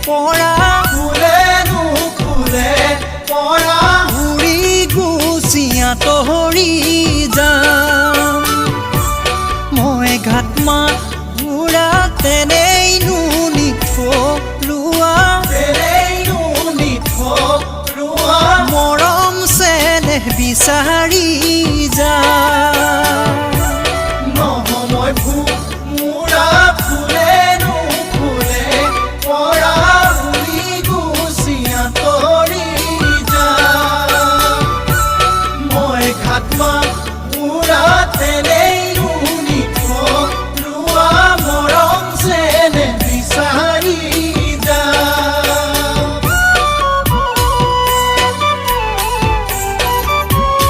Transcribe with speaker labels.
Speaker 1: পৰা উৰি গুচিয়া তহৰি যাম মই ঘাট মাথোৰা তেনেই নিথলোৱা মৰম চেনেহ বিচাৰি যাম